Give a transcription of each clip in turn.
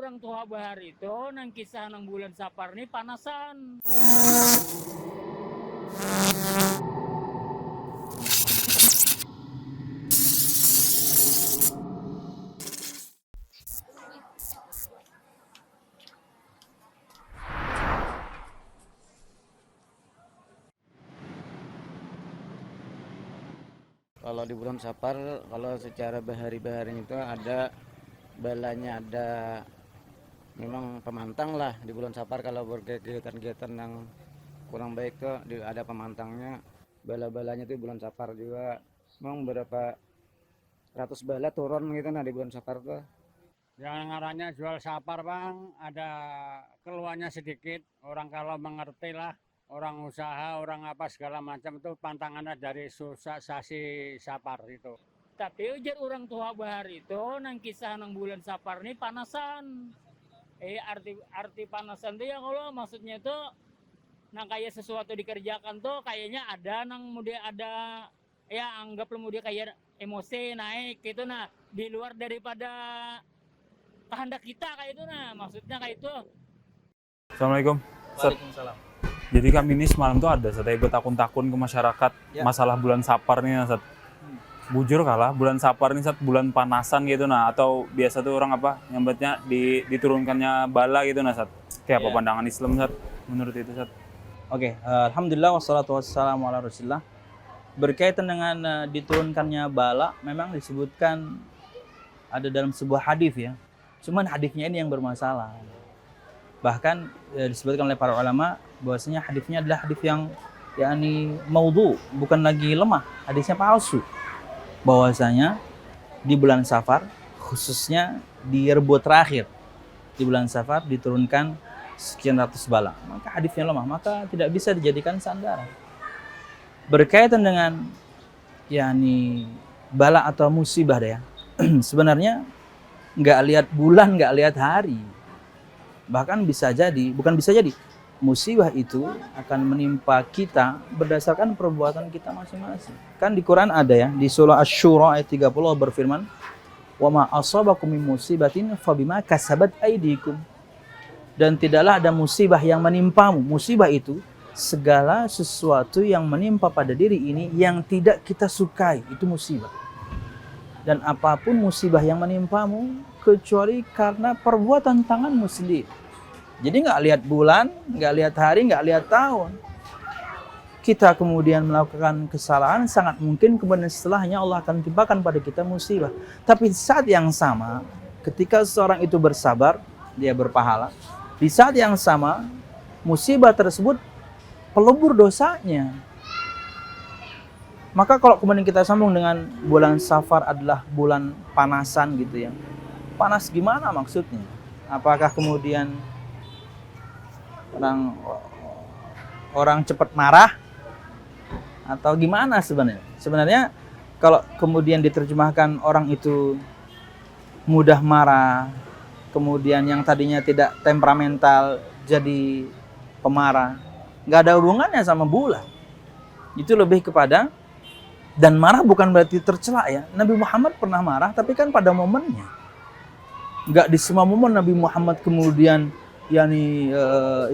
orang tua bahar itu nang kisah nang bulan Sapar ini panasan. Kalau di bulan Sapar, kalau secara bahari-baharinya itu ada balanya, ada memang pemantang lah di bulan Sapar. Kalau berkegiatan-kegiatan yang kurang baik tuh ada pemantangnya. Bala-balanya tuh bulan Sapar juga memang berapa ratus bala turun gitu nah di bulan Sapar tuh. Yang ngarannya jual sapar bang, ada keluarnya sedikit. Orang kalau mengerti lah, orang usaha, orang apa segala macam itu pantangannya dari sasi sapar itu. Tapi ujar orang tua bahar itu nang kisah nang bulan Sapar ini panasan. Arti panasan itu ya kalau maksudnya itu nang kayak sesuatu dikerjakan tuh kayaknya ada nang mudah ada ya anggaplah mudah kayak emosi naik gitu nah di luar daripada kehendak kita kayak itu nah maksudnya kayak itu. Assalamualaikum. Waalaikumsalam. Jadi kami ini semalam tuh ada saya ikut takun-takun ke masyarakat masalah bulan Sapar nih Sat. Bujur kalah bulan Sapar ini Sat, bulan panasan gitu nah atau biasa tuh orang apa nyambetnya diturunkannya bala gitu nah Sat. Kayak apa pandangan Islam Sat menurut itu Sat? Oke, alhamdulillah wassalatu wassalamu ala Rasulillah. Berkaitan dengan diturunkannya bala memang disebutkan ada dalam sebuah hadis ya. Cuman hadisnya ini yang bermasalah. Bahkan disebutkan oleh para ulama bahwasanya hadisnya adalah hadis yang yakni maudhu, bukan lagi lemah, hadisnya palsu. Bahwasanya di bulan Safar khususnya di Rebo terakhir di bulan Safar diturunkan sekian ratus bala, maka hadisnya lemah, maka tidak bisa dijadikan sandaran. Berkaitan dengan yakni bala atau musibah ya, sebenarnya nggak lihat bulan, nggak lihat hari, bahkan bisa jadi, bukan bisa jadi, musibah itu akan menimpa kita berdasarkan perbuatan kita masing-masing. Kan di Quran ada ya, di surah Asy-Syura ayat 30 Allah berfirman, "Wa ma asabakum min musibatin fabima kasabat aydikum." Dan tidaklah ada musibah yang menimpamu. Musibah itu segala sesuatu yang menimpa pada diri ini yang tidak kita sukai, itu musibah. Dan apapun musibah yang menimpamu kecuali karena perbuatan tanganmu sendiri. Jadi nggak lihat bulan, nggak lihat hari, nggak lihat tahun. Kita kemudian melakukan kesalahan, sangat mungkin kemudian setelahnya Allah akan timpakan pada kita musibah. Tapi saat yang sama, ketika seorang itu bersabar, dia berpahala. Di saat yang sama, musibah tersebut pelebur dosanya. Maka kalau kemudian kita sambung dengan bulan Safar adalah bulan panasan gitu ya. Panas gimana maksudnya? Apakah kemudian orang cepat marah? Atau gimana sebenarnya? Sebenarnya kalau kemudian diterjemahkan orang itu mudah marah, kemudian yang tadinya tidak temperamental jadi pemarah, nggak ada hubungannya sama bulan. Itu lebih kepada, dan marah bukan berarti tercela ya. Nabi Muhammad pernah marah, tapi kan pada momennya. Nggak di semua momen Nabi Muhammad kemudian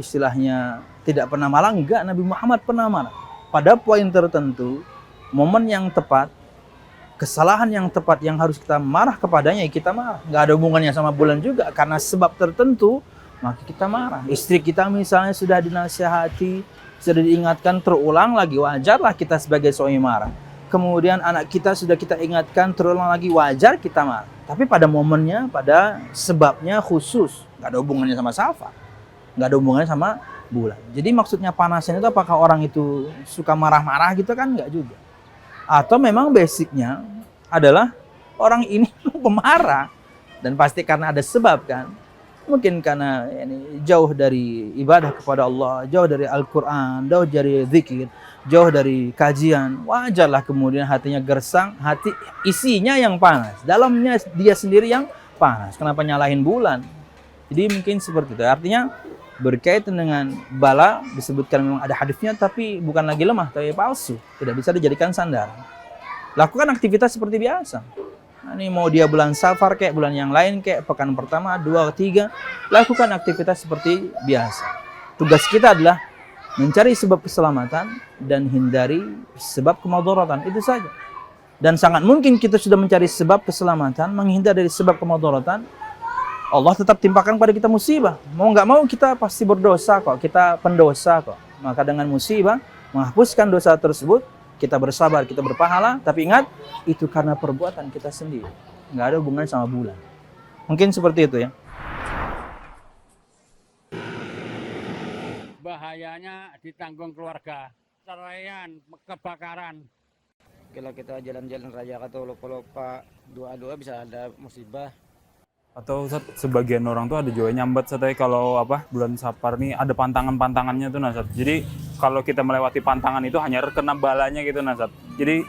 istilahnya tidak pernah marah. Enggak, Nabi Muhammad pernah marah. Pada poin tertentu, momen yang tepat, kesalahan yang tepat yang harus kita marah kepadanya, kita marah. Nggak ada hubungannya sama bulan juga, karena sebab tertentu maka kita marah. Istri kita misalnya sudah dinasihati, sudah diingatkan terulang lagi, wajarlah kita sebagai suami marah. Kemudian anak kita sudah kita ingatkan terulang lagi, wajar kita marah. Tapi pada momennya, pada sebabnya khusus, nggak ada hubungannya sama Safar, nggak ada hubungannya sama bulan. Jadi maksudnya panasan itu apakah orang itu suka marah-marah gitu kan? Nggak juga. Atau memang basicnya adalah orang ini pemarah, dan pasti karena ada sebab kan. Mungkin karena jauh dari ibadah kepada Allah, jauh dari Al-Quran, jauh dari zikir, jauh dari kajian. Wajarlah kemudian hatinya gersang, hati isinya yang panas, dalamnya dia sendiri yang panas. Kenapa nyalahin bulan? Jadi mungkin seperti itu. Artinya berkaitan dengan bala disebutkan memang ada hadisnya, tapi bukan lagi lemah, tapi palsu. Tidak bisa dijadikan sandaran. Lakukan aktivitas seperti biasa. Ini mau dia bulan Safar kayak bulan yang lain kayak pekan pertama, 2, 3, lakukan aktivitas seperti biasa. Tugas kita adalah mencari sebab keselamatan dan hindari sebab kemudaratan, itu saja. Dan sangat mungkin kita sudah mencari sebab keselamatan, menghindar dari sebab kemudaratan, Allah tetap timpakan pada kita musibah. Mau nggak mau kita pasti berdosa kok, kita pendosa kok. Maka dengan musibah, menghapuskan dosa tersebut, kita bersabar, kita berpahala, tapi ingat, itu karena perbuatan kita sendiri. Nggak ada hubungan sama bulan. Mungkin seperti itu ya. Bahayanya ditanggung keluarga, ceraian, kebakaran. Kalau kita jalan-jalan raya atau lupa-lupa doa-doa bisa ada musibah. Atau Ustaz, sebagian orang tuh ada juga nyambat Ustaz, kalau apa bulan Safar nih ada pantangan-pantangannya tuh nah Ustaz. Jadi kalau kita melewati pantangan itu hanya kena balanya gitu nah Ustaz. Jadi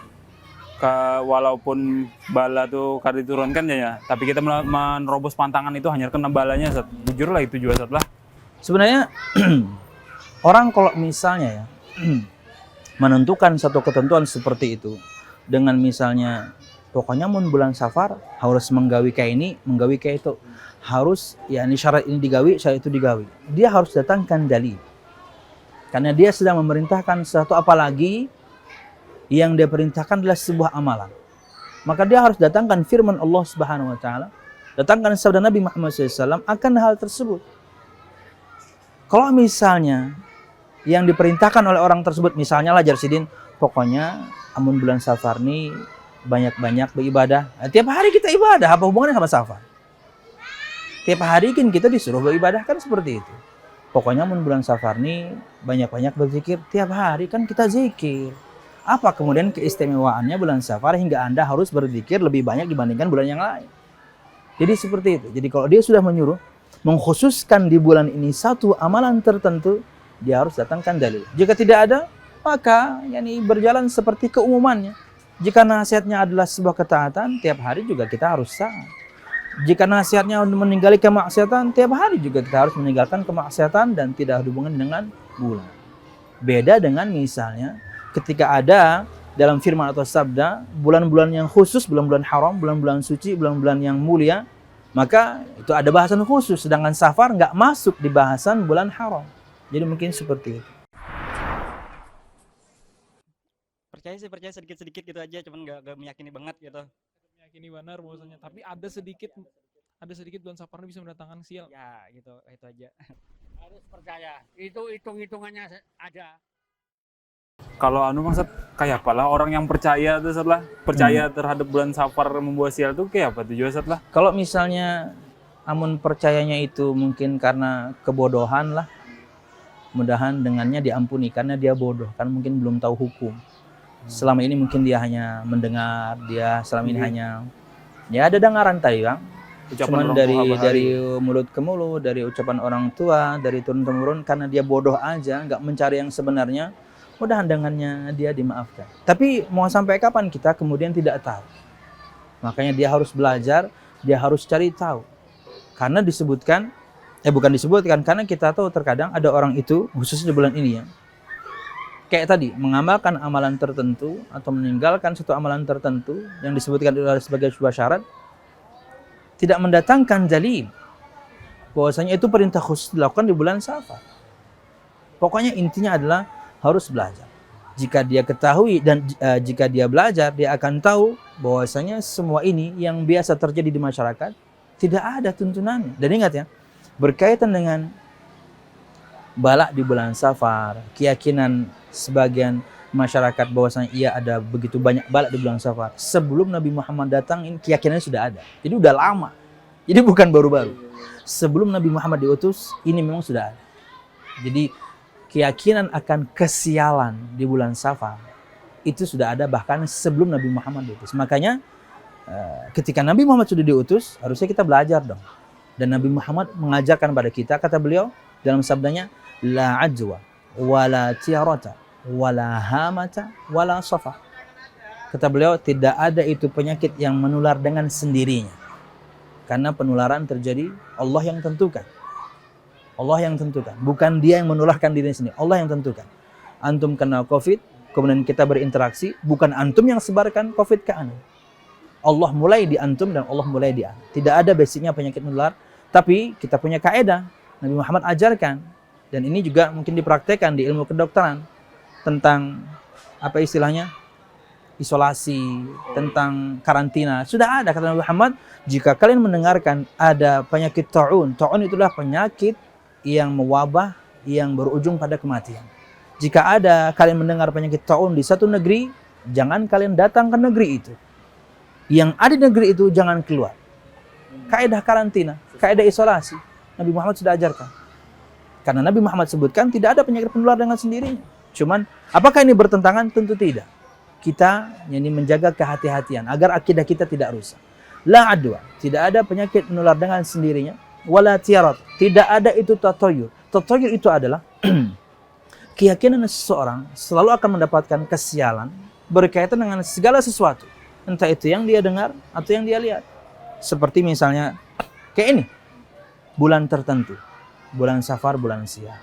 walaupun bala tuh kada diturunkan ya, tapi kita menerobos pantangan itu hanya kena balanya Ustaz. Jujur lah itu juga Ustaz lah. Sebenarnya orang kalau misalnya ya menentukan satu ketentuan seperti itu dengan misalnya pokoknya mun bulan Safar harus menggawi kayak ini, menggawi kayak itu. Harus ya ini syarat ini digawi, syarat itu digawi. Dia harus datangkan dalil. Karena dia sedang memerintahkan sesuatu, apalagi yang dia perintahkan adalah sebuah amalan. Maka dia harus datangkan firman Allah Subhanahu wa taala, datangkan sabda Nabi Muhammad SAW akan hal tersebut. Kalau misalnya yang diperintahkan oleh orang tersebut, misalnya lah Jarsidin, pokoknya amun bulan Safar nih banyak-banyak beribadah. Nah, tiap hari kita ibadah, apa hubungannya sama Safar? Tiap hari kan kita disuruh beribadah kan seperti itu. Pokoknya mun bulan Safar nih banyak-banyak berzikir, tiap hari kan kita zikir. Apa kemudian keistimewaannya bulan Safar hingga Anda harus berzikir lebih banyak dibandingkan bulan yang lain? Jadi seperti itu. Jadi kalau dia sudah menyuruh mengkhususkan di bulan ini satu amalan tertentu, dia harus datangkan dalil. Jika tidak ada, maka yakni berjalan seperti keumumannya. Jika nasihatnya adalah sebuah ketaatan, tiap hari juga kita harus taat. Jika nasihatnya untuk meninggalkan kemaksiatan, tiap hari juga kita harus meninggalkan kemaksiatan dan tidak ada hubungan dengan bulan. Beda dengan misalnya ketika ada dalam firman atau sabda bulan-bulan yang khusus, bulan-bulan haram, bulan-bulan suci, bulan-bulan yang mulia, maka itu ada bahasan khusus. Sedangkan Safar nggak masuk di bahasan bulan haram. Jadi mungkin seperti itu. Percaya sedikit-sedikit gitu aja, cuman nggak meyakini banget gitu. Meyakini benar bahwasanya, tapi ada sedikit bulan Safar ini bisa mendatangkan sial. Ya gitu, itu aja. Harus percaya, itu hitung-hitungannya ada. Kalau maksud kayak apalah orang yang percaya tuh setelah percaya terhadap bulan Safar membawa sial tuh kayak apa tuh juga setelah? Kalau misalnya amun percayanya itu mungkin karena kebodohan lah, mudahan dengannya diampuni karena dia bodoh, kan mungkin belum tahu hukum. Selama ini mungkin dia hanya mendengar, dia selama ini hanya ya ada dengaran tadi Bang. Cuman dari mulut ke mulut, dari ucapan orang tua, dari turun temurun, karena dia bodoh aja, nggak mencari yang sebenarnya, mudahan dengannya dia dimaafkan. Tapi mau sampai kapan kita kemudian tidak tahu. Makanya dia harus belajar, dia harus cari tahu. Karena disebutkan, bukan disebutkan, karena kita tahu terkadang ada orang itu, khususnya di bulan ini ya, kayak tadi, mengamalkan amalan tertentu atau meninggalkan satu amalan tertentu yang disebutkan sebagai sebuah syarat, tidak mendatangkan dalil bahwasanya itu perintah khusus dilakukan di bulan Safar. Pokoknya intinya adalah harus belajar. Jika dia ketahui dan jika dia belajar, dia akan tahu bahwasanya semua ini yang biasa terjadi di masyarakat tidak ada tuntunannya. Dan ingat ya, berkaitan dengan balak di bulan Safar, keyakinan sebagian masyarakat bahwasanya ia ada begitu banyak balak di bulan Safar. Sebelum Nabi Muhammad datang, ini keyakinannya sudah ada. Jadi udah lama. Jadi bukan baru-baru. Sebelum Nabi Muhammad diutus, ini memang sudah ada. Jadi keyakinan akan kesialan di bulan Safar itu sudah ada bahkan sebelum Nabi Muhammad diutus. Makanya ketika Nabi Muhammad sudah diutus, harusnya kita belajar dong. Dan Nabi Muhammad mengajarkan pada kita, kata beliau dalam sabdanya, la ajwa wala tiarata wala hamata wala safa. Kata beliau, tidak ada itu penyakit yang menular dengan sendirinya. Karena penularan terjadi Allah yang tentukan. Allah yang tentukan. Bukan dia yang menularkan dirinya sendiri. Allah yang tentukan. Antum kena COVID, kemudian kita berinteraksi, bukan antum yang sebarkan COVID ke anak. Allah mulai di antum dan Allah mulai di ana. Tidak ada basicnya penyakit menular, tapi kita punya kaidah Nabi Muhammad ajarkan, dan ini juga mungkin dipraktekkan di ilmu kedokteran tentang apa istilahnya isolasi, tentang karantina. Sudah ada kata Nabi Muhammad, jika kalian mendengarkan ada penyakit ta'un itulah penyakit yang mewabah yang berujung pada kematian. Jika ada kalian mendengar penyakit ta'un di satu negeri, jangan kalian datang ke negeri itu. Yang ada di negeri itu jangan keluar. Kaidah karantina, kaidah isolasi, Nabi Muhammad sudah ajarkan. Karena Nabi Muhammad sebutkan tidak ada penyakit penular dengan sendirinya. Cuman apakah ini bertentangan? Tentu tidak. Kita ini menjaga kehati-hatian agar akidah kita tidak rusak. La adwa, tidak ada penyakit menular dengan sendirinya. Wala tiarat, tidak ada itu tatoyur. Tatoyur itu adalah keyakinan seseorang selalu akan mendapatkan kesialan berkaitan dengan segala sesuatu. Entah itu yang dia dengar atau yang dia lihat. Seperti misalnya kayak ini. Bulan tertentu. Bulan Safar, bulan Sial.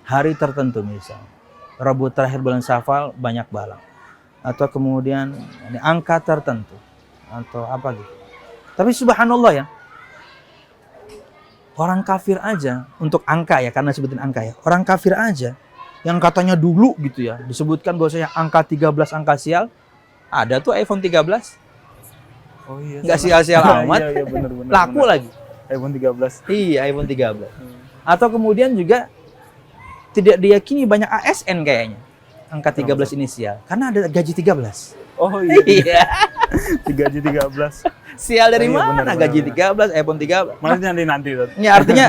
Hari tertentu misalnya. Rabu terakhir bulan Safar banyak bala. Atau kemudian ini angka tertentu. Atau apa gitu. Tapi subhanallah ya. Orang kafir aja untuk angka ya, karena sebutin angka ya. Orang kafir aja yang katanya dulu gitu ya, disebutkan bahwasanya angka 13 angka sial. Ada tuh iPhone 13. Oh iya. Nggak sial-sial amat. Iya, bener, Laku bener. lagi. iPhone 13. Iya, iPhone 13. Atau kemudian juga tidak diyakini banyak ASN kayaknya. Angka 13 inisial. Karena ada gaji 13. Oh iya. Iya. Gaji 13. Sial dari Oh iya, mana? benar, Gaji benar. 13, iPhone 13. Maksudnya nanti tuh. Ya artinya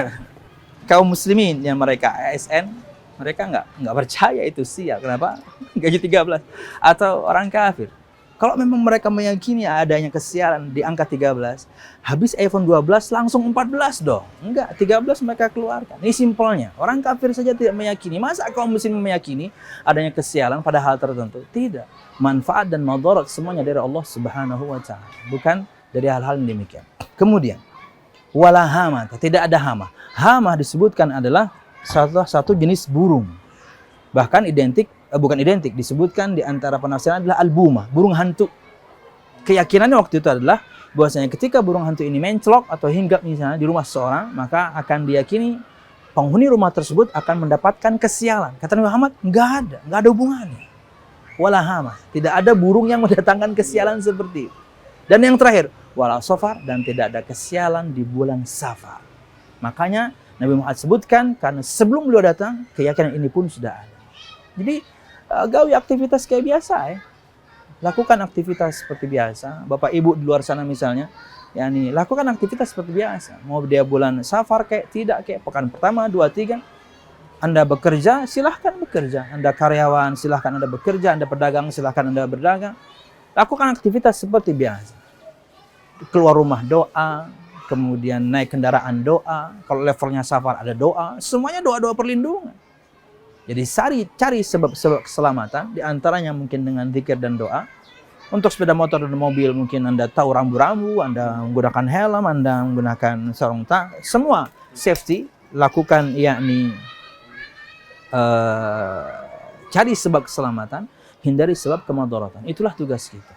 kaum muslimin yang mereka ASN, mereka nggak percaya itu sial. Kenapa? Gaji 13. Atau orang kafir. Kalau memang mereka meyakini adanya kesialan di angka 13, habis iPhone 12 langsung 14 dong. Enggak, 13 mereka keluarkan. Ini simpelnya. Orang kafir saja tidak meyakini. Masa kaum muslim meyakini adanya kesialan pada hal tertentu? Tidak. Manfaat dan madarat semuanya dari Allah Subhanahu wa taala, bukan dari hal-hal yang demikian. Kemudian, wala hama, tidak ada hama. Hama disebutkan adalah satu jenis burung. Bahkan bukan identik, disebutkan di antara penafsiran adalah albuma, burung hantu. Keyakinannya waktu itu adalah bahwasanya ketika burung hantu ini mencelok atau hinggap misalnya di rumah seseorang, maka akan diyakini penghuni rumah tersebut akan mendapatkan kesialan. Kata Nabi Muhammad, nggak ada hubungannya. Wala hama, tidak ada burung yang mendatangkan kesialan seperti itu. Dan yang terakhir, wala safar, dan tidak ada kesialan di bulan Safar. Makanya Nabi Muhammad sebutkan karena sebelum beliau datang, keyakinan ini pun sudah ada. Jadi gawe aktivitas kayak biasa ya. Lakukan aktivitas seperti biasa. Bapak Ibu di luar sana misalnya, yakni lakukan aktivitas seperti biasa. Mau dia bulan Safar kayak tidak kayak pekan pertama, 2, 3. Anda bekerja, silahkan bekerja. Anda karyawan, silahkan Anda bekerja. Anda pedagang, silahkan Anda berdagang. Lakukan aktivitas seperti biasa. Keluar rumah doa, kemudian naik kendaraan doa. Kalau levelnya Safar ada doa. Semuanya doa-doa perlindungan. Jadi cari sebab-sebab keselamatan, di antaranya mungkin dengan zikir dan doa. Untuk sepeda motor dan mobil mungkin Anda tahu rambu-rambu, Anda menggunakan helm, Anda menggunakan sarung tangan, semua safety lakukan, yakni cari sebab keselamatan, hindari sebab kemudaratan. Itulah tugas kita.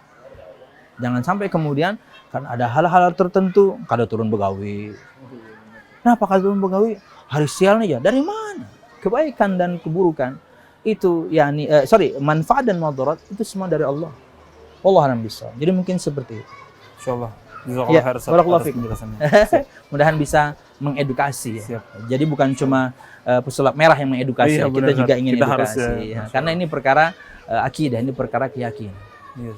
Jangan sampai kemudian kan ada hal-hal tertentu, kada turun begawi. Kenapa kada turun begawi? Hari sial nih ya. Dari mana? Kebaikan dan keburukan itu yakni manfaat dan mudarat itu semua dari Allah. Wallahu a'lam bishawab. Jadi mungkin seperti itu. Insyaallah. Ya, barakallahu fiik. Mudahan bisa mengedukasi ya. Siap. Jadi bukan cuma pesulap merah yang mengedukasi, Iya, kita benar, juga ingin kita edukasi harus, ya. Karena ini perkara akidah, ini perkara keyakinan. Iya.